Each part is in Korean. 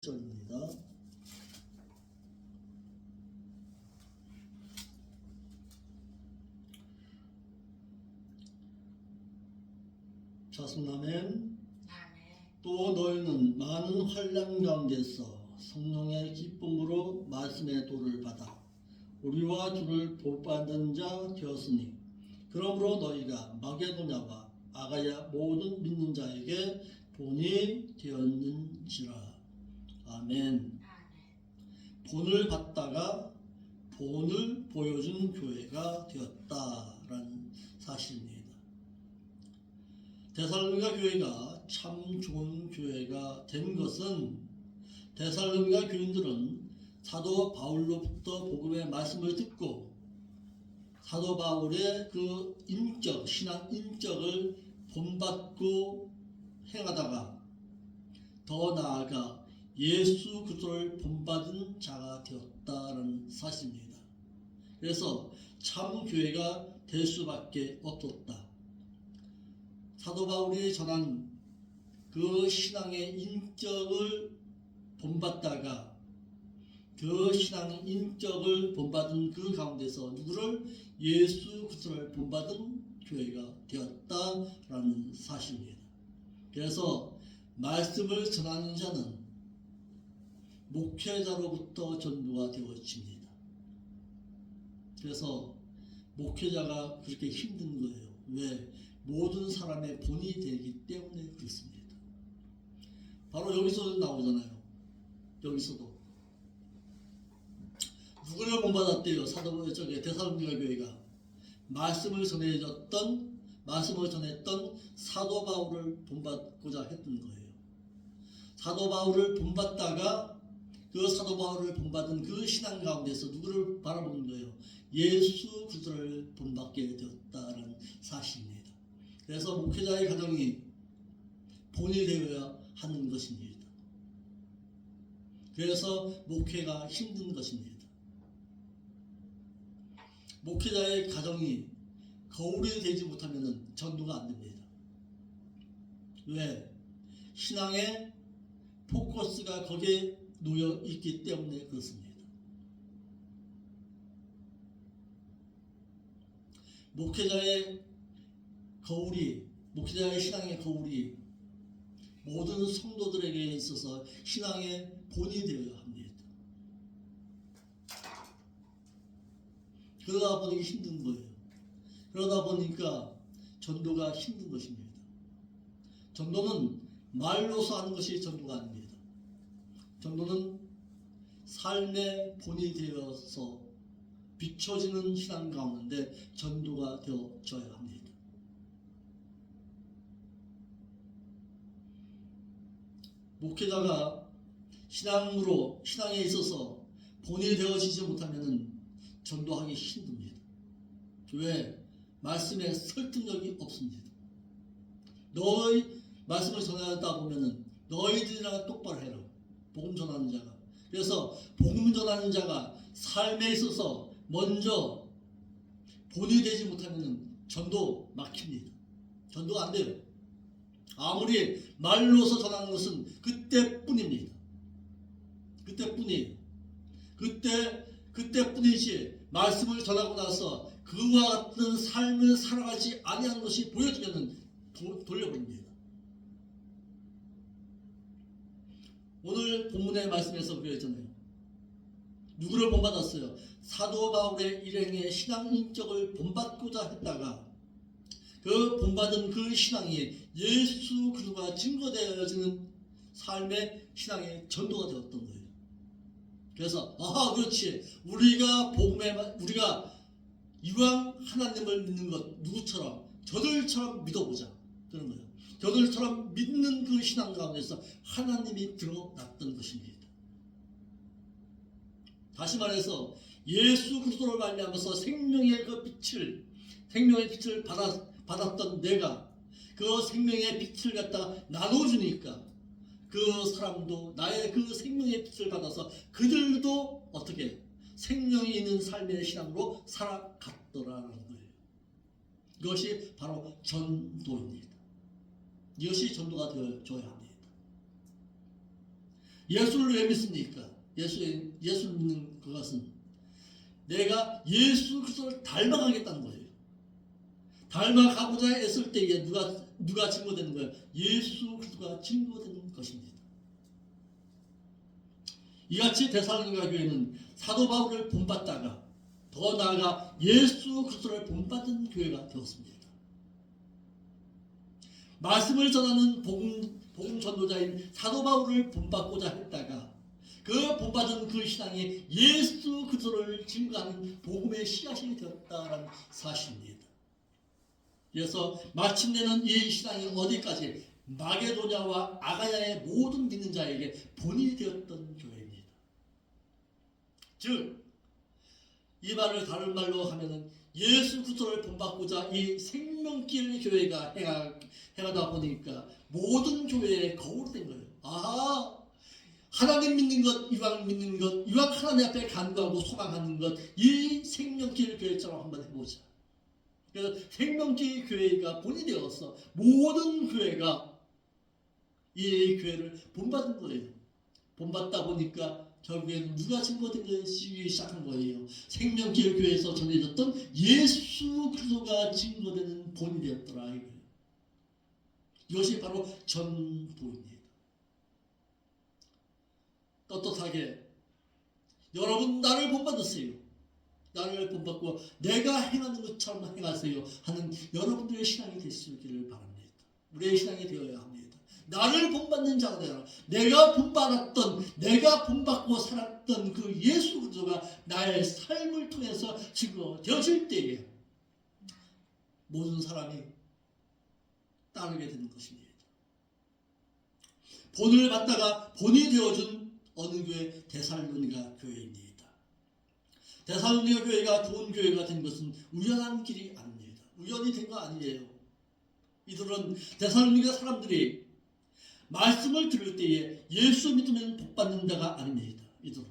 절입니다. 자손아멘. 또 너희는 많은 환난 가운데서 성령의 기쁨으로 말씀의 도를 받아 우리와 주를 복받는 자 되었으니 그러므로 너희가 마게도냐와 아가야 모든 믿는 자에게 본이 되었는지라. 아멘. 본을 받다가 본을 보여준 교회가 되었다라는 사실입니다. 데살로니가 교회가 참 좋은 교회가 된 것은 데살로니가 교인들은 사도 바울로부터 복음의 말씀을 듣고 사도 바울의 그 인격, 신앙 인격을 본받고 행하다가 더 나아가 예수 그리스도를 본받은 자가 되었다는 사실입니다. 그래서 참 교회가 될 수밖에 없었다. 사도 바울이 전한 그 신앙의 인격을 본받다가 그 신앙의 인격을 본받은 그 가운데서 누구를? 예수 그리스도를 본받은 교회가 되었다라는 사실입니다. 그래서 말씀을 전하는 자는 목회자로부터 전도가 되어집니다. 그래서 목회자가 그렇게 힘든 거예요. 왜? 모든 사람의 본이 되기 때문에 그렇습니다. 바로 여기서 나오잖아요. 여기서도 누구를 본받았대요? 사도 저기 데살로니가 교회가 말씀을 전했던 사도 바울을 본받고자 했던 거예요. 사도 바울을 본받다가 그 사도 바울을 본받은 그 신앙 가운데서 누구를 바라보는 거예요? 예수 그리스도를 본받게 되었다는 사실입니다. 그래서 목회자의 가정이 본이 되어야 하는 것입니다. 그래서 목회가 힘든 것입니다. 목회자의 가정이 거울이 되지 못하면 전도가 안 됩니다. 왜? 신앙의 포커스가 거기에 놓여 있기 때문에 그렇습니다. 목회자의 신앙의 거울이 모든 성도들에게 있어서 신앙의 본이 되어야 합니다. 그러다 보니 힘든 거예요. 그러다 보니까 전도가 힘든 것입니다. 전도는 말로서 하는 것이 전도가 아닙니다. 전도는 삶의 본이 되어서 비춰지는 신앙 가운데 전도가 되어져야 합니다. 목회자가 신앙에 있어서 본이 되어지지 못하면 전도하기 힘듭니다. 왜? 말씀에 설득력이 없습니다. 너희 말씀을 전하다 보면은 너희들이랑 똑바로 해라. 복음 전하는 자가. 그래서 복음 전하는 자가 삶에 있어서 먼저 본이 되지 못하면 전도 막힙니다. 전도가 안 돼요. 아무리 말로서 전하는 것은 그때뿐입니다. 그때뿐이에요. 그때뿐이지 말씀을 전하고 나서 그와 같은 삶을 살아가지 아니하는 것이 보여지면 돌려버립니다. 오늘 본문의 말씀에서 그랬잖아요. 누구를 본받았어요? 사도 바울의 일행의 신앙 인격을 본받고자 했다가 그 본받은 그 신앙이 예수 그리스도가 증거되어지는 삶의 신앙의 전도가 되었던 거예요. 그래서 그렇지. 우리가 이왕 하나님을 믿는 것 누구처럼 저들처럼 믿어보자. 그런 거예요. 저들처럼 믿는 그 신앙 가운데서 하나님이 드러났던 것입니다. 다시 말해서 예수 그리스도를 말미암아서 생명의 빛을 받았던 내가 그 생명의 빛을 갖다가 나눠주니까 그 사람도 나의 그 생명의 빛을 받아서 그들도 어떻게 생명이 있는 삶의 신앙으로 살아갔더라는 거예요. 이것이 바로 전도입니다. 이것이 전도가 되어줘야 합니다. 예수를 왜 믿습니까? 예수를 믿는 그것은 내가 예수 그리스도를 닮아가겠다는 거예요. 닮아가고자 했을 때에 누가 증거되는 거예요? 예수 그리스도가 증거되는 것입니다. 이같이 데살로니가 교회는 사도 바울을 본받다가 더 나아가 예수 그리스도를 본받은 교회가 되었습니다. 말씀을 전하는 복음 전도자인 사도 바울을 본받고자 했다가 그 본받은 그 신앙이 예수 그리스도를 증거하는 복음의 씨앗이 되었다는 사실입니다. 그래서 마침내는 이 신앙이 어디까지 마게도냐와 아가야의 모든 믿는 자에게 본이 되었던 교회입니다. 즉, 이 말을 다른 말로 하면은 예수 그리스도를 본받고자 이 생명길 교회가 행하다 보니까 모든 교회에 거울이 된 거예요. 아, 하나님 믿는 것, 이왕 믿는 것, 이왕 하나님 앞에 간구하고 소망하는 것, 이 생명길 교회처럼 한번 해보자. 그래서 생명길 교회가 본이 되어서 모든 교회가 이 교회를 본받은 거예요. 본받다 보니까 결국에는 누가 증거된 것이 시작한 거예요. 생명길 교회에서 전해졌던 예수 그리스도가 증거되는 본이 되었더라 이거예요. 이것이 바로 전도입니다. 떳떳하게 여러분 나를 본받으세요. 나를 본받고 내가 행하는 것처럼 행하세요 하는 여러분들의 신앙이 될 수 있기를 바랍니다. 우리의 신앙이 되어야 합니다. 나를 본받는 자가 되라. 내가 본받았던, 내가 본받고 살았던 그 예수 그리스도가 나의 삶을 통해서 증거되어질 때에 모든 사람이 따르게 되는 것입니다. 본을 받다가 본이 되어준 어느 교회? 데살로니가 교회입니다. 데살로니가 교회가 좋은 교회가 된 것은 우연한 길이 아닙니다. 우연히 된 거 아니에요. 이들은 데살로니가 사람들이 말씀을 들을 때에 예수 믿으면 복받는다가 아닙니다. 이들은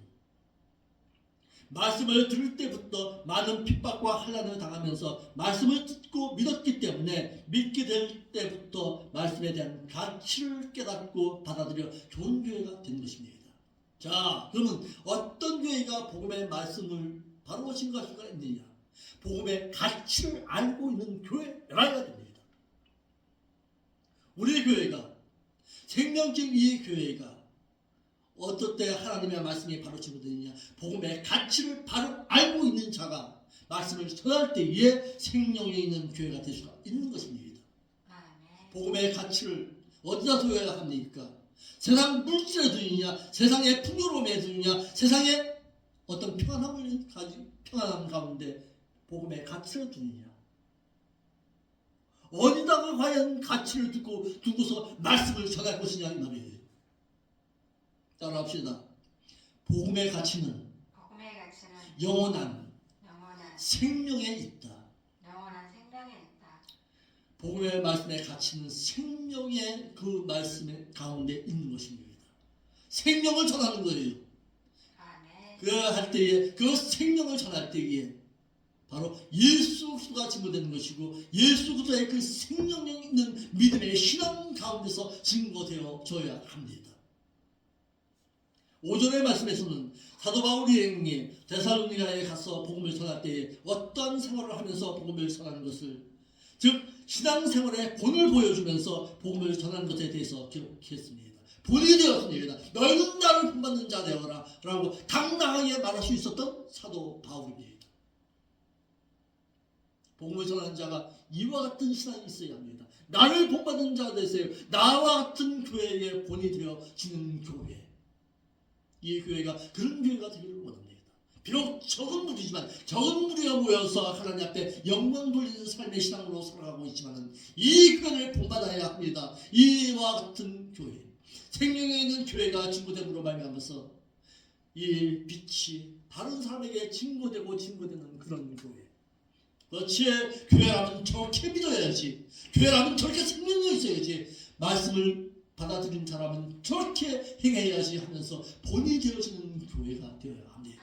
말씀을 들을 때부터 많은 핍박과 환난을 당하면서 말씀을 듣고 믿었기 때문에 믿게 될 때부터 말씀에 대한 가치를 깨닫고 받아들여 좋은 교회가 된 것입니다. 자, 그러면 어떤 교회가 복음의 말씀을 바로 증거할 수가 있느냐? 복음의 가치를 알고 있는 교회라야 됩니다. 우리 교회가 생명적 이 교회가 어떨 때 하나님의 말씀이 바로 증거되느냐? 복음의 가치를 바로 알고 있는 자가 말씀을 전할 때에 생명에 있는 교회가 될 수가 있는 것입니다. 복음의 가치를 어디다 둬야 합니까? 세상 물질에 두느냐, 세상의 풍요로움에 두느냐, 세상의 어떤 평안함을 평안함 가운데 복음의 가치를 두느냐? 어디다가 과연 가치를 두고서 말씀을 전할 것이냐 이 말이에요. 따라합시다. 복음의 가치는 영원한 생명에 있다. 복음의 말씀의 가치는 생명의 그 말씀의 가운데 있는 것입니다. 생명을 전하는 거예요. 할 때에 그 생명을 전할 때에 바로 예수 그리스도가 증거되는 것이고 예수 그리스도의 그 생명력 있는 믿음의 신앙 가운데서 증거되어져야 합니다. 5절의 말씀에서는 사도 바울이 형님 데살로니가에 가서 복음을 전할 때에 어떠한 생활을 하면서 복음을 전하는 것을 즉 신앙생활의 본을 보여주면서 복음을 전하는 것에 대해서 기록했습니다. 본이 되었습니다. 너희는 나를 본받는 자 되어라 라고 당당하게 말할 수 있었던 사도 바울입니다. 복음을 전하는 자가 이와 같은 신앙이 있어야 합니다. 나를 본받는 자가 되세요. 나와 같은 교회의 본이 되어지는 교회. 이 교회가 그런 교회가 되기를 원합니다. 비록 적은 무리지만 적은 무리가 모여서 하나님 앞에 영광 돌리는 삶의 신앙으로 살아가고 있지만 이 교회를 본받아야 합니다. 이와 같은 교회, 생명에 있는 교회가 증거됨으로 말미암아서 이 빛이 다른 사람에게 증거되는 그런 교회. 그렇지, 교회라면 저렇게 믿어야지, 교회라면 저렇게 생명이 있어야지, 말씀을 받아들인 사람은 저렇게 행해야지 하면서 본이 되어지는 교회가 되어야 합니다.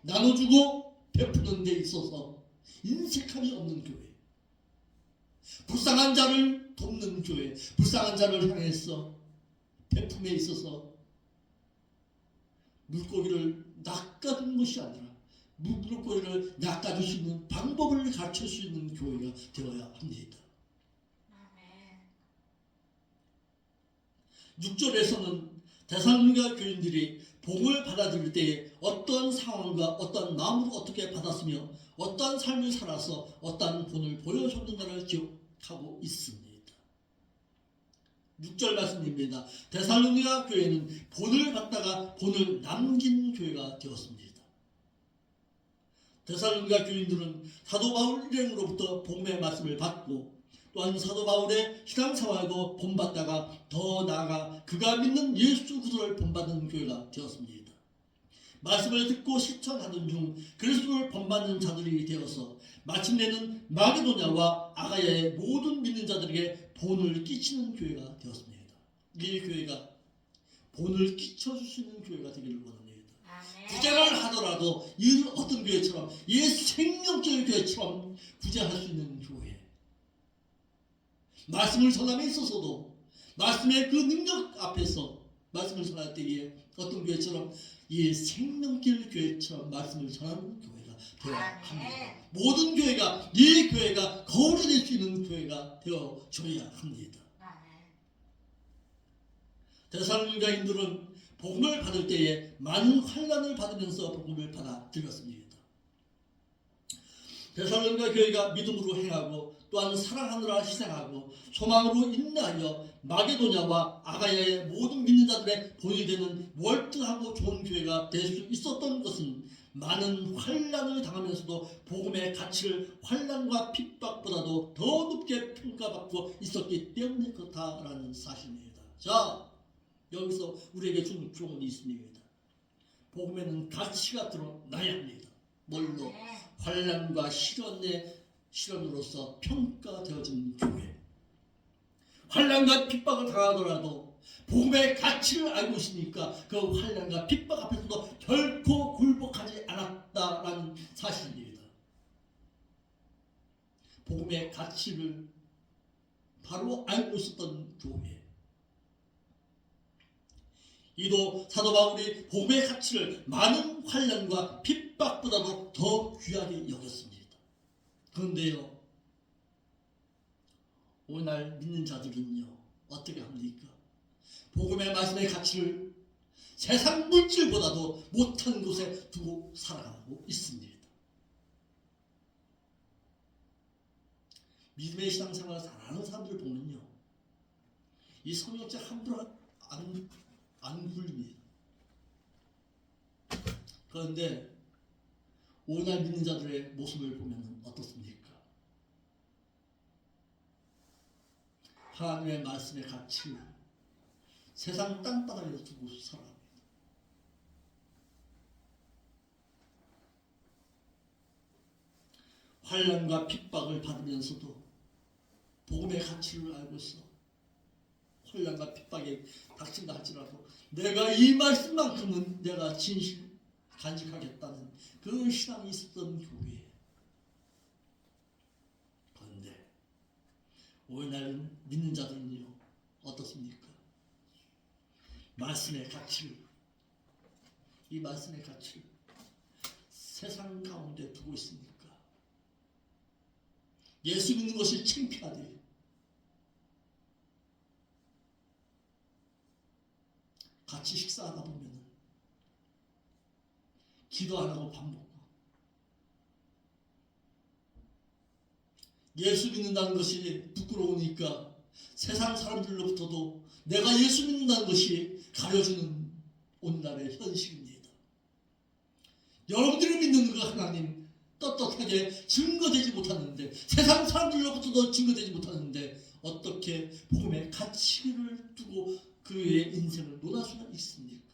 나눠주고 베푸는 데 있어서 인색함이 없는 교회, 불쌍한 자를 돕는 교회, 불쌍한 자를 향해서 베품에 있어서 물고기를 낚아주는 것이 아니라 물고기를 낚아줄 수 있는 방법을 가르칠 수 있는 교회가 되어야 합니다. 6절에서는 데살로니가 교인들이 복음을 받아들일 때에 어떠한 상황과 어떠한 마음으로 어떻게 받았으며 어떠한 삶을 살아서 어떠한 본을 보여줬는가를 기억하고 있습니다. 6절 말씀입니다. 데살로니가 교회는 본을 받다가 본을 남긴 교회가 되었습니다. 데살로니가 교인들은 사도 바울 일행으로부터 복음의 말씀을 받고 또한 사도 바울의 신앙생활도 본받다가 더 나아가 그가 믿는 예수 그리스도를 본받는 교회가 되었습니다. 말씀을 듣고 실천하는 중 그리스도를 본받는 자들이 되어서 마침내는 마게도냐와 아가야의 모든 믿는 자들에게 본을 끼치는 교회가 되었습니다. 이 교회가 본을 끼쳐줄 수 있는 교회가 되기를 원합니다. 구제를 하더라도 이 어떤 교회처럼 이 생명적인 교회처럼 구제할 수 있는 교회, 말씀을 전함에 있어서도 말씀의 그 능력 앞에서 말씀을 전할 때에 어떤 교회처럼 이 생명길 교회처럼 말씀을 전하는 교회가 되어야 합니다. 모든 교회가 이 교회가 거울이 될 수 있는 교회가 되어줘야 합니다. 데살로니가인들은 복음을 받을 때에 많은 환난을 받으면서 복음을 받아들였습니다. 데살로니가 교회가 믿음으로 행하고 또한 사랑하느라 희생하고 소망으로 인내하여 마게도냐와 아가야의 모든 믿는 자들의 본이 되는 월등하고 좋은 교회가 될 수 있었던 것은 많은 환난을 당하면서도 복음의 가치를 환난과 핍박보다도 더 높게 평가받고 있었기 때문에 그렇다라는 사실입니다. 자, 여기서 우리에게 주는 교훈이 있습니다. 복음에는 가치가 드러나야 합니다. 뭘로? 환난과 시련으로서 평가되어진 교회. 환난과 핍박을 당하더라도 복음의 가치를 알고 있으니까 그 환난과 핍박 앞에서도 결코 굴복하지 않았다라는 사실입니다. 복음의 가치를 바로 알고 있었던 교회. 이도 사도 바울이 복음의 가치를 많은 환난과 핍박보다도 더 귀하게 여겼습니다. 그런데요, 오늘 믿는 자들은요 어떻게 합니까? 복음의 말씀의 가치를 세상 물질보다도 못한 곳에 두고 살아가고 있습니다. 믿음의 신앙생활을 잘하는 사람들을 보면요, 이 성경책 함부로 안 굴립니다. 그런데 오늘 믿는 자들의 모습을 보면 어떻습니까? 하나님의 말씀의 가치 세상 땅바닥에 두고 살아갑니다. 환난과 핍박을 받으면서도 복음의 가치를 알고 있어. 환난과 핍박에 닥친다 할지라도 내가 이 말씀만큼은 내가 진실 간직하겠다는 그 신앙이 있었던 교회. 그런데 오늘날 믿는 자들은요 어떻습니까? 말씀의 가치를, 이 말씀의 가치를 세상 가운데 두고 있습니까? 예수 믿는 것이 창피하대요. 같이 식사하다 보면 기도 안 하고 밥 먹고, 예수 믿는다는 것이 부끄러우니까 세상 사람들로부터도 내가 예수 믿는다는 것이 가려주는 오늘날의 현실입니다. 여러분들이 믿는 그 하나님 떳떳하게 증거되지 못하는데, 세상 사람들로부터도 증거되지 못하는데 어떻게 복음의 가치를 두고 그의 인생을 논할 수가 있습니까?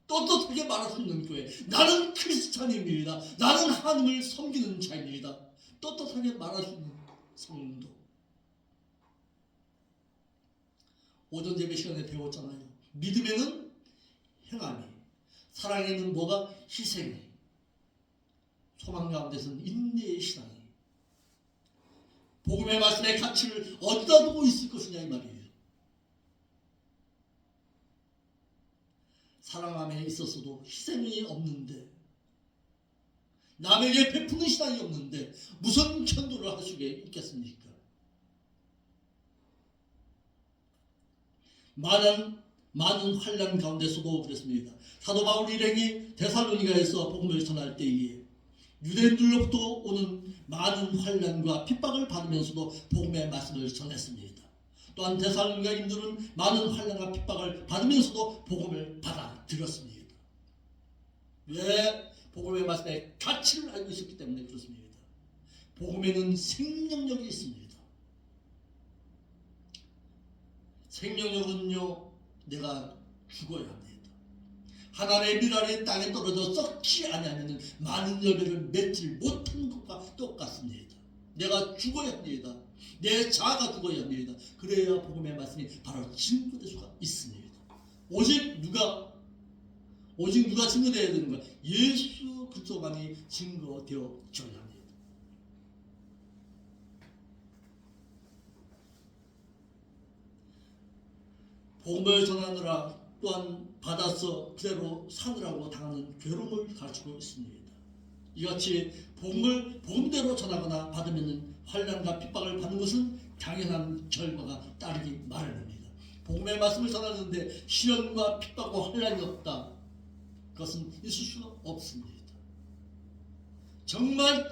떳떳하게 말할 수 있는 교회, 나는 크리스찬입니다, 나는 하나님을 섬기는 자입니다, 떳떳하게 말할 수 있는 성도. 오전 예배 시간에 배웠잖아요. 믿음에는 행함이, 사랑에는 뭐가? 희생이, 소망 가운데서는 인내의 신앙이. 복음의 말씀의 가치를 어디다 두고 있을 것이냐 이 말이에요. 사랑함에 있어서도 희생이 없는데, 남에게 베푸는 신앙이 없는데 무슨 견도를 할 수 있겠습니까? 많은 환난 가운데서도 그랬습니다. 사도 바울 일행이 데살로니가에서 복음을 전할 때에 유대인들로부터 오는 많은 환난과 핍박을 받으면서도 복음의 말씀을 전했습니다. 또한 데살로니가인들은 많은 환난과 핍박을 받으면서도 복음을 받아들였습니다. 왜? 복음의 말씀의 가치를 알고 있었기 때문에 그렇습니다. 복음에는 생명력이 있습니다. 생명력은요, 내가 죽어야 합니다. 하나님의 미랄이 땅에 떨어져 썩지 아니하면 많은 열매를 맺지 못하는 것과 똑같습니다. 내가 죽어야 합니다. 내 자아가 죽어야 합니다. 그래야 복음의 말씀이 바로 증거될 수가 있습니다. 오직 누가 증거되어야 되는 거야? 예수 그리스도만이 증거되어져야 합니다. 복음을 전하느라 또한 받아서 그대로 사느라고 당하는 괴로움을 가르치고 있습니다. 이같이 복음을 복음대로 전하거나 받으면 환난과 핍박을 받는 것은 당연한 결과가 따르기 마련입니다. 복음의 말씀을 전하는데 시련과 핍박과 환난이 없다. 그것은 있을 수가 없습니다. 정말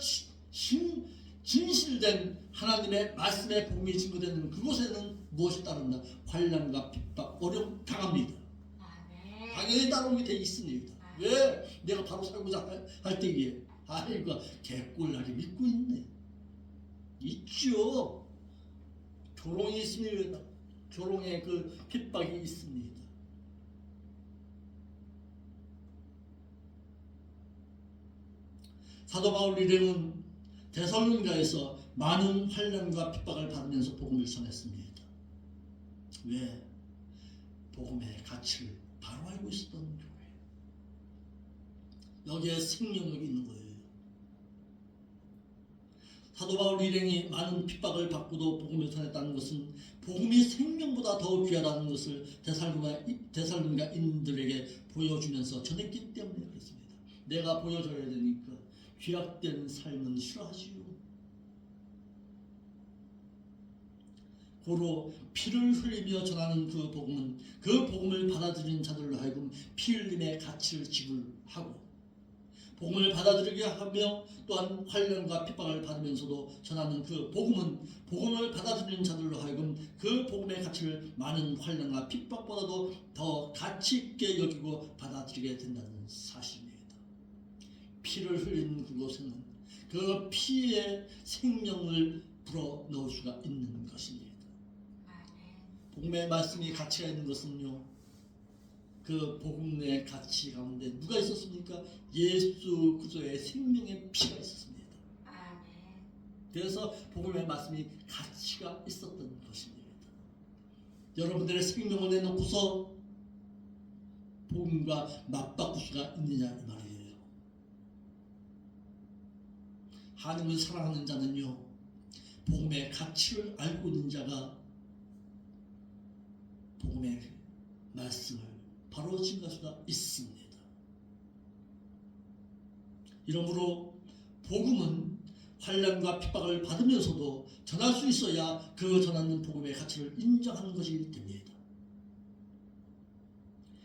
진실된 하나님의 말씀의 복음이 증거되는 그곳에는 무엇이 따른다? 환난과 핍박, 어려움 당합니다. 당연히 따르게 돼 있습니다. 왜? 내가 바로 살고자 할 때에 아이고 개꿀나리 믿고 있네. 있죠. 조롱이 있습니다. 조롱의 그 핍박이 있습니다. 사도 바울 일행은 데살로니가에서 많은 환난과 핍박을 받으면서 복음을 전했습니다. 왜? 복음의 가치를 바로 알고 있었던 교회. 여기에 생명력이 있는 거예요. 사도 바울 일행이 많은 핍박을 받고도 복음을 전했다는 것은 복음이 생명보다 더 귀하다는 것을 데살로니가인들에게 보여주면서 전했기 때문에 그렇습니다. 내가 보여줘야 되니까 죄악된 삶은 싫어하지요. 고로 피를 흘리며 전하는 그 복음을 받아들이는 자들로 하여금 피 흘림의 가치를 지불하고 복음을 받아들이게 하며 또한 환난과 핍박을 받으면서도 전하는 그 복음을 받아들이는 자들로 하여금 그 복음의 가치를 많은 환난과 핍박보다도 더 가치 있게 여기고 받아들이게 된다는 사실입니다. 피를 흘리는 그곳에는 그 피의 생명을 불어넣을 수가 있는 것입니다. 복음의 말씀이 가치가 있는 것은요, 그 복음의 가치 가운데 누가 있었습니까? 예수 그리스도의 생명의 피가 있었습니다. 그래서 복음의 말씀이 가치가 있었던 것입니다. 여러분들의 생명을 내놓고서 복음과 맞바꿀 수가 있느냐 이 말이에요. 하나님을 사랑하는 자는요, 복음의 가치를 알고 있는 자가 복음의 말씀을 바로 증거할 수가 있습니다. 이러므로 복음은 환난과 핍박을 받으면서도 전할 수 있어야 그 전하는 복음의 가치를 인정하는 것이 됩니다.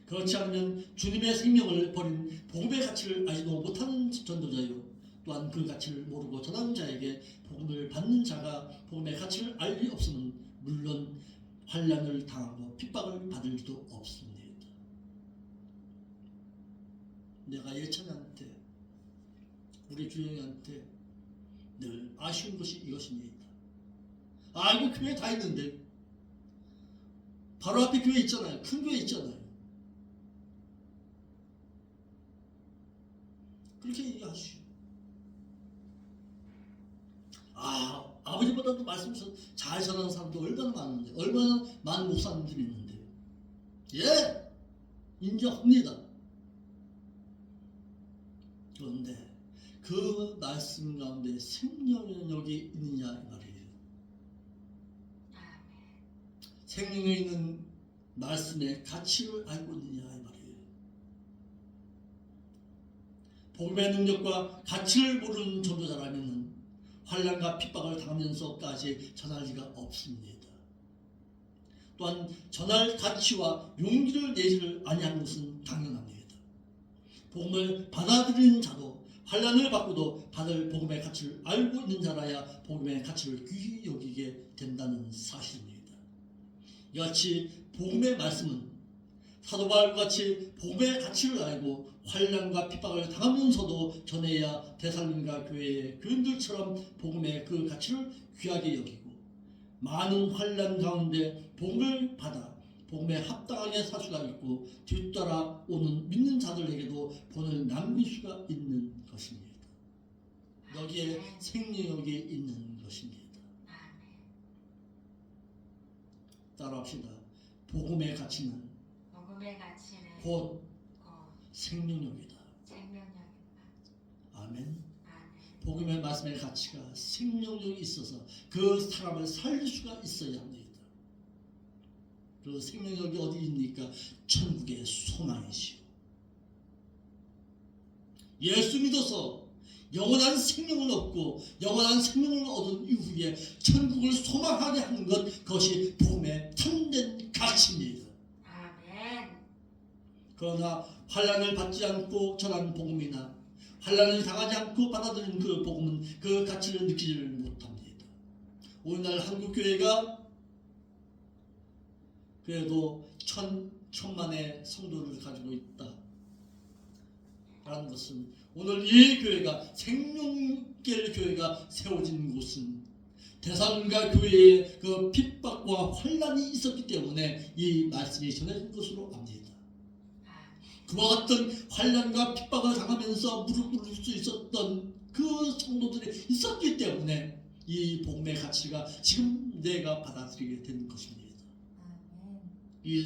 그렇지 않으면 주님의 생명을 버린 복음의 가치를 알지도 못하는 전도자요, 또한 그 가치를 모르고 전하는 자에게 복음을 받는 자가 복음의 가치를 알 리 없으면 물론 환난을 당하고 핍박을 받을 리도 없습니다. 내가 예찬이한테, 우리 주영이한테 늘 아쉬운 것이 이것입니다. 이거 교회 다 있는데, 바로 앞에 교회 있잖아요. 큰 교회 있잖아요. 그렇게 얘기하시오. 아버지보다도 말씀 잘 전하는 사람도 얼마나 많은데, 얼마나 많은 목사님들이 있는데, 예, 인정합니다. 그런데 그 말씀 가운데 생명력이 있느냐 이 말이에요. 생명력 있는 말씀의 가치를 알고 있느냐 이 말이에요. 복음의 능력과 가치를 모르는 전도자라면 환난과 핍박을 당하면서까지 전할 리가 없습니다. 또한 전할 가치와 용기를 내지를 아니한 것은 당연합니다. 복음을 받아들이는 자도 환난을 받고도 받을 복음의 가치를 알고 있는 자라야 복음의 가치를 귀히 여기게 된다는 사실입니다. 이같이 복음의 말씀은 사도 바울과 같이 복음의 가치를 알고 환난과 핍박을 당하면서도 전해야 데살로니가 교회의 교인들처럼 복음의 그 가치를 귀하게 여기고 많은 환난 가운데 복음을 받아 복음에 합당하게 살 수가 있고 뒤따라오는 믿는 자들에게도 본을 남길 수가 있는 것입니다. 여기에 생명력이 있는 것입니다. 따라합시다. 복음의 가치는 곧 생명력이다. 아멘. 복음의 말씀의 가치가 생명력이 있어서 그 사람을 살릴 수가 있어야 합니다. 그 생명력이 어디 있습니까? 천국의 소망이시오. 예수 믿어서 영원한 생명을 얻고 영원한 생명을 얻은 이후에 천국을 소망하게 하는 것, 그것이 복음의 참된 가치입니다. 아멘. 그러나 환난을 받지 않고 전한 복음이나 환난을 당하지 않고 받아들인 그 복음은 그 가치를 느끼지를 못합니다. 오늘날 한국 교회가 그래도 천만의 성도를 가지고 있다 라는 것은, 오늘 이 교회가 생명길 교회가 세워진 곳은 데살로니가 교회에 그 핍박과 환난이 있었기 때문에 이 말씀이 전해진 것으로 압니다. 그와 같은 환난과 핍박을 당하면서 무릎 꿇을 수 있었던 그 성도들이 있었기 때문에 이 복음의 가치가 지금 내가 받아들이게 된 것입니다. 이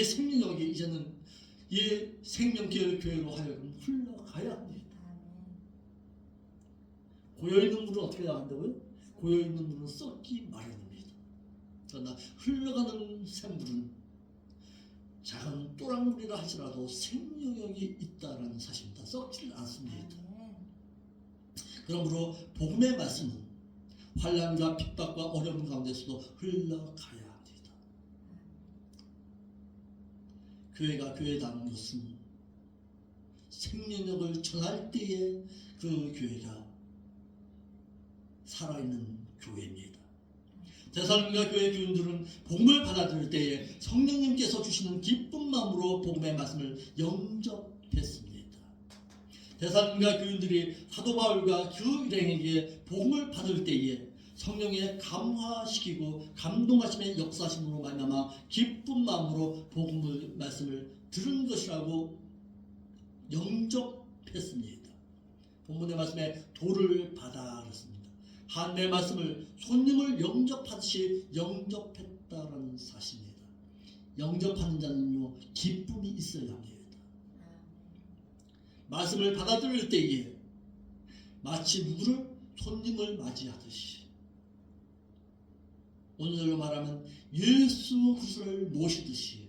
생명력이 이제는 이 생명길 교회로 하여금 흘러가야 합니다. 고여있는 물은 어떻게 나간다고요? 고여있는 물은 썩기 마련입니다. 그러나 흘러가는 샘물은 작은 또랑물이라 할지라도 생명력이 있다는 사실입니다. 썩지 않습니다. 그러므로 복음의 말씀은 환난과 핍박과 어려움 가운데서도 흘러가야 합니다. 교회가 교회다는 것은 생명력을 전할 때에 그 교회가 살아있는 교회입니다. 데살로니가 교회 교인들은 복음을 받아들일 때에 성령님께서 주시는 기쁜 마음으로 복음의 말씀을 영접했습니다. 데살로니가 교인들이 사도 바울과 그 일행에게 복음을 받을 때에 성령에 감화시키고 감동하심의 역사심으로 말미암아 기쁜 마음으로 복음의 말씀을 들은 것이라고 영접했습니다. 본문의 말씀에 도를 받아 그랬습니다. 하나님의 말씀을 손님을 영접하듯이 영접했다라는 사실입니다. 영접하는 자는요 기쁨이 있어야 합니다. 말씀을 받아들일 때에 마치 누구를 손님을 맞이하듯이, 오늘날로 말하면 예수 그리스도를 모시듯이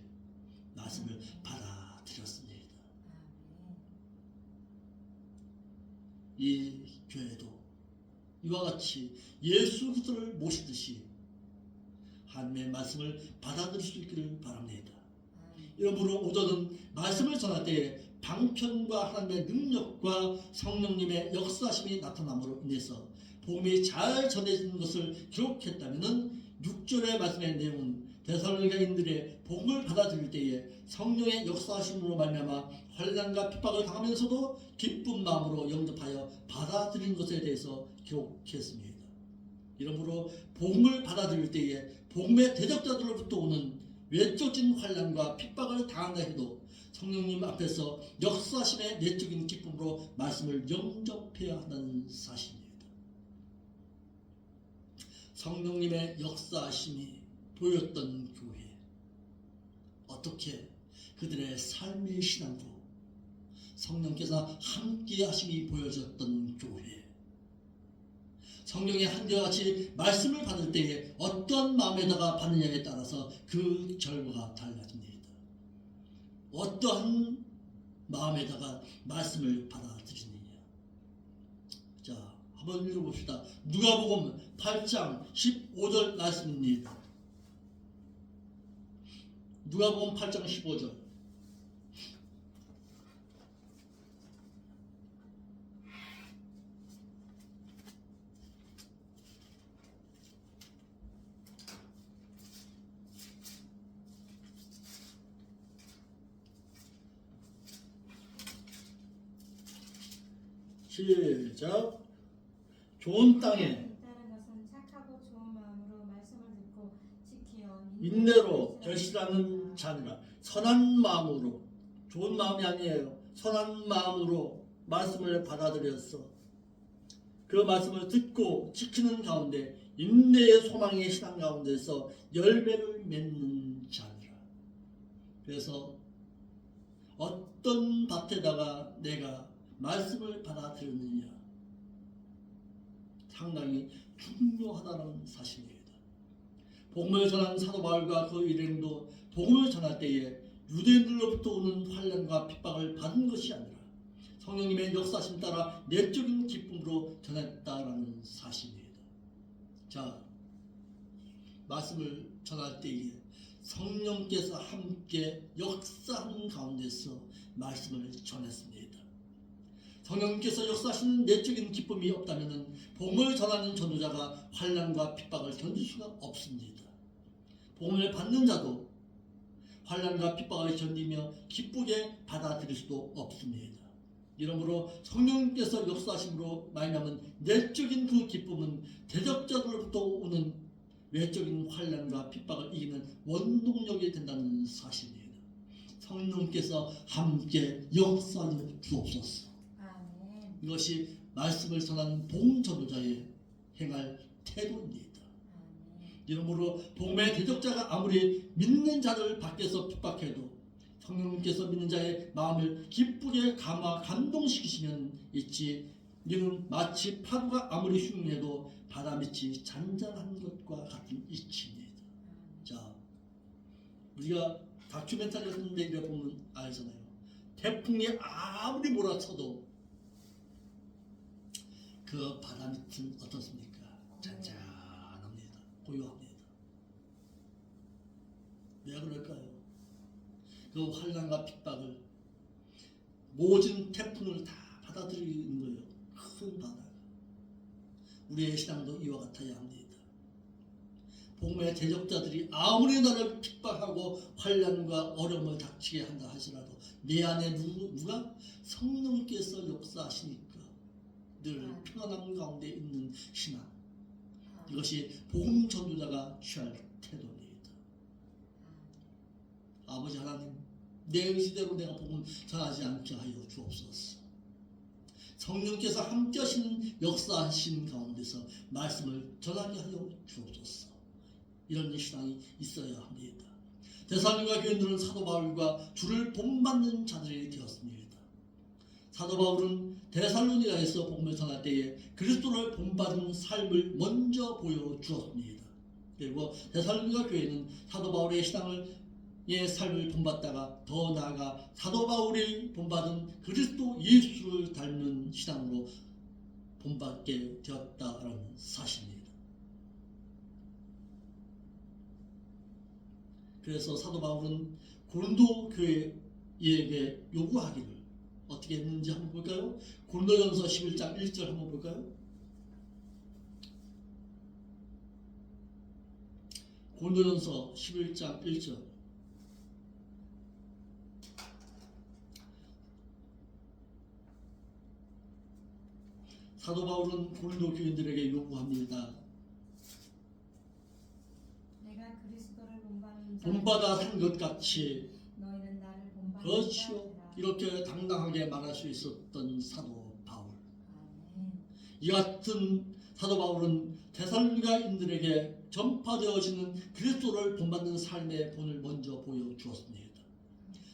말씀을 받아들였습니다. 이 교회도 이와 같이 예수 그리스도를 모시듯이 하나님의 말씀을 받아들일 수 있기를 바랍니다. 이러므로 오늘은 말씀을 전할 때 방편과 하나님의 능력과 성령님의 역사심이 나타남으로 인해서 복음이 잘 전해지는 것을 기록했다면 6절의 말씀의 내용은 데살로니가인들의 복음을 받아들일 때에 성령의 역사하심으로 말미암아 환난과 핍박을 당하면서도 기쁜 마음으로 영접하여 받아들인 것에 대해서 기록했습니다. 이러므로 복음을 받아들일 때에 복음의 대적자들로부터 오는 외적인 환난과 핍박을 당한다 해도 성령님 앞에서 역사하심의 내적인 기쁨으로 말씀을 영접해야 한다는 사실입니다. 성령님의 역사하심이 보였던 교회, 어떻게 그들의 삶의 신앙도 성령께서 함께 하심이 보여졌던 교회, 성령의 한결같이 말씀을 받을 때에 어떤 마음에다가 받느냐에 따라서 그 결과가 달라집니다. 어떠한 마음에다가 말씀을 받아들이느냐. 자, 한번 읽어봅시다. 누가복음 8장 15절 말씀입니다. 누가복음 8장 15절. 시작. 좋은 땅에 다른 것은 착하고 좋은 마음으로 말씀을 듣고 지키어 인내로 결실하는 자니라. 선한 마음으로, 좋은 마음이 아니에요. 선한 마음으로 말씀을 받아들였어. 그 말씀을 듣고 지키는 가운데 인내의 소망의 신앙 가운데서 열매를 맺는 자니라. 그래서 어떤 밭에다가 내가 말씀을 받아들였느냐, 상당히 중요하다는 사실입니다. 복음을 전한 사도 바울과 그 일행도 복음을 전할 때에 유대인들로부터 오는 환난과 핍박을 받은 것이 아니라 성령님의 역사심 따라 내적인 기쁨으로 전했다라는 사실입니다. 자, 말씀을 전할 때에 성령께서 함께 역사하는 가운데서 말씀을 전했습니다. 성령께서 역사하시는 내적인 기쁨이 없다면 복음을 전하는 전도자가 환난과 핍박을 견딜 수가 없습니다. 복음을 받는 자도 환난과 핍박을 견디며 기쁘게 받아들일 수도 없습니다. 이러므로 성령께서 역사하심으로 말미암은 내적인 그 기쁨은 대적자들로부터 오는 외적인 환난과 핍박을 이기는 원동력이 된다는 사실입니다. 성령께서 함께 역사하여 주옵소서. 아멘. 이것이 말씀을 전하는 복음 전도자의 행할 태도입니다. 아멘. 이러므로 복음의 대적자가 아무리 믿는 자를 밖에서 핍박해도 성령님께서 믿는 자의 마음을 기쁘게 감동시키시면 있지, 이는 마치 파도가 아무리 흉내도 바다 밑이 잔잔한 것과 같은 이치입니다. 자, 우리가 다큐멘터리 같은 데 보면 알잖아요. 태풍이 아무리 몰아쳐도 그 바다 밑은 어떻습니까? 잔잔합니다. 고요합니다. 왜 그럴까요? 그 환난과 핍박을 모든 태풍을 다 받아들이는 거예요. 큰 바다가. 우리의 신앙도 이와 같아야 합니다. 복음의 대적자들이 아무리 나를 핍박하고 환난과 어려움을 닥치게 한다 하시라도 내 안에 누가 성령께서 역사하시니까 늘 평안함 가운데 있는 신앙, 이것이 복음 전도자가 취할 태도입니다. 아버지 하나님, 내 의지대로 내가 복음 전하지 않게 하여 주옵소서. 성령께서 함께 하시는 역사하신 가운데서 말씀을 전하게 하여 주옵소서. 이런 신앙이 있어야 합니다. 데살로니가 교인들은 사도 바울과 주를 본받는 자들이 되었습니다. 사도 바울은 데살로니가에서 복음을 전할 때에 그리스도를 본받은 삶을 먼저 보여주었습니다. 그리고 데살로니가 교회는 사도 바울의 신앙의 삶을 본받다가 더 나아가 사도 바울이 본받은 그리스도 예수를 닮은 신앙으로 본받게 되었다라는 사실입니다. 그래서 사도 바울은 고린도 교회에게 요구하기를 어떻게 했는지 한번 볼까요? 고린도전서 11장 1절 한번 볼까요? 고린도전서 11장 1절. 사도 바울은 고린도 교인들에게 요구합니다. 내가 그리스도를 본받아 산 것 같이. 너희는 나를 본받는 그렇지요. 이렇게 당당하게 말할 수 있었던 사도 바울. 아멘. 이 같은 사도 바울은 데살로니가인들에게 전파되어지는 그리스도를 본받는 삶의 본을 먼저 보여주었습니다.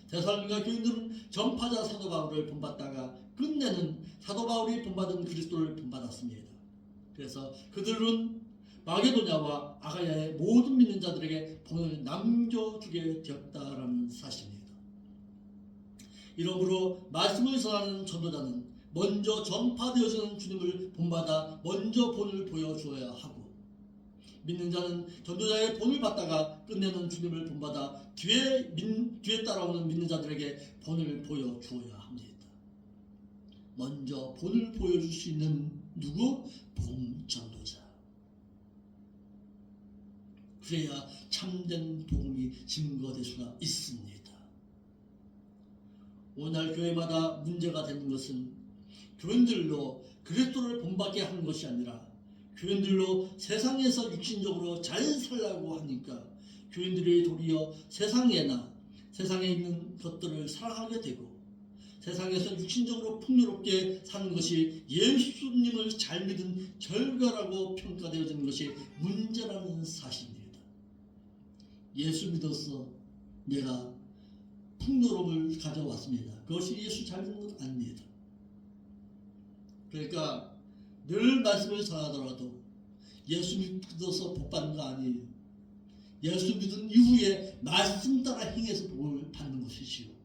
데살로니가 교인들은 전파자 사도 바울을 본받다가 끝내는 사도 바울이 본받은 그리스도를 본받았습니다. 그래서 그들은 마게도냐와 아가야의 모든 믿는 자들에게 본을 남겨주게 되었다라는 사실입니다. 이러므로 말씀을 전하는 전도자는 먼저 전파되어지는 주님을 본받아 먼저 본을 보여주어야 하고, 믿는 자는 전도자의 본을 받다가 끝내는 주님을 본받아 뒤에 따라오는 믿는 자들에게 본을 보여주어야 합니다. 먼저 본을 보여줄 수 있는 누구? 복음전도자. 그래야 참된 복음이 증거될 수가 있습니다. 오늘 교회마다 문제가 되는 것은 교인들로 그리스도를 본받게 하는 것이 아니라 교인들로 세상에서 육신적으로 잘 살라고 하니까 교인들이 도리어 세상에나 세상에 있는 것들을 사랑하게 되고, 세상에서 육신적으로 풍요롭게 사는 것이 예수님을 잘 믿은 결과라고 평가되어지는 것이 문제라는 사실입니다. 예수 믿어서 내가 풍요로움을 가져왔습니다. 그것이 예수 잘 믿는 건 아닙니다. 그러니까 늘 말씀을 전하더라도 예수 믿어서 복 받는 거 아니에요. 예수 믿은 이후에 말씀 따라 행해서 복을 받는 것이지요.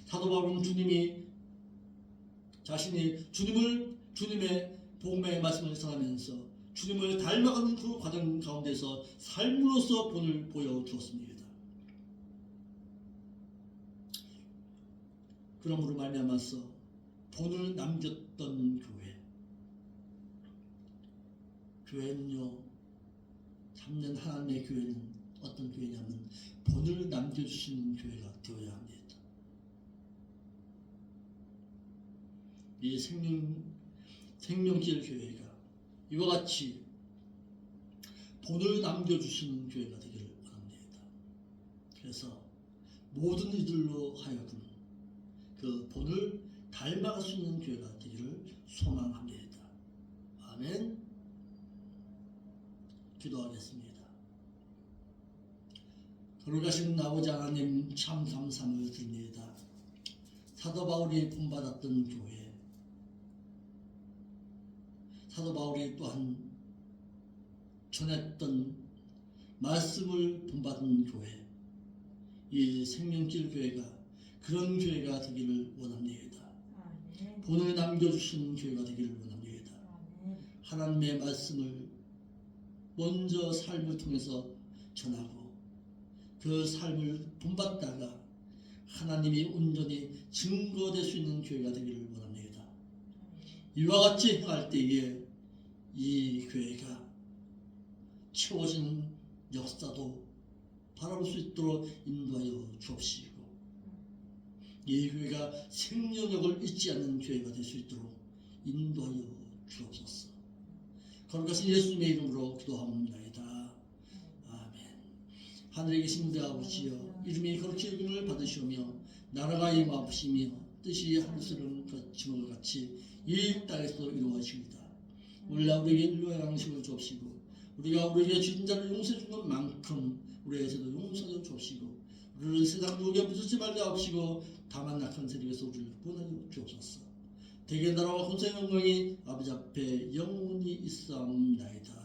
사도 바울은 자신이 주님의 복음의 말씀을 전하면서 주님을 닮아가는 그 과정 가운데서 삶으로서 본을 보여주었습니다. 그러므로 말미암아서 본을 남겼던 교회는요, 참된 하나님의 교회는 어떤 교회냐면 본을 남겨주시는 교회가 되어야 합니다. 이 생명길 교회가 이와 같이 본을 남겨주시는 교회가 되기를 원합니다. 그래서 모든 이들로 하여금 그 본을 닮아갈 수 있는 교회가 되기를 소망합니다. 아멘. 기도하겠습니다. 거룩하신 아버지 하나님, 참 감사함을 드립니다. 사도 바울이 본받았던 교회, 사도 바울이 또한 전했던 말씀을 본받은 교회, 이 생명길 교회가 그런 교회가 되기를 원합니다. 본을 남겨주시는 교회가 되기를 원합니다. 하나님의 말씀을 먼저 삶을 통해서 전하고 그 삶을 본받다가 하나님이 온전히 증거될 수 있는 교회가 되기를 원합니다. 이와 같이 행할 때에 이 교회가 채워지는 역사도 바라볼 수 있도록 인도하여 주옵시고, 이 교회가 생명력을 잊지 않는 교회가 될 수 있도록 인도하여 주옵소서. 거룩하신 예수님의 이름으로 기도합니다. 아멘. 하늘에 계신 우리 아버지여, 이름이 거룩히 여김을 받으시오며 나라가 임하옵시며 뜻이 하늘처럼 거친 것 같이 이 땅에서 이루어지이다. 오늘날 우리에게 일용할 양식을 주옵시고, 우리가 우리에게 주인 자를 용서해 준 것만큼 우리에게도 용서해 주옵시고, 우리를 세상 유혹에 붙이지 말게 하옵시고, 다만 악한 세력에서 우리를 구원하여 주옵소서. 대개 나라와 권세의 영광이 아버지 앞에 영원히 있사옵나이다.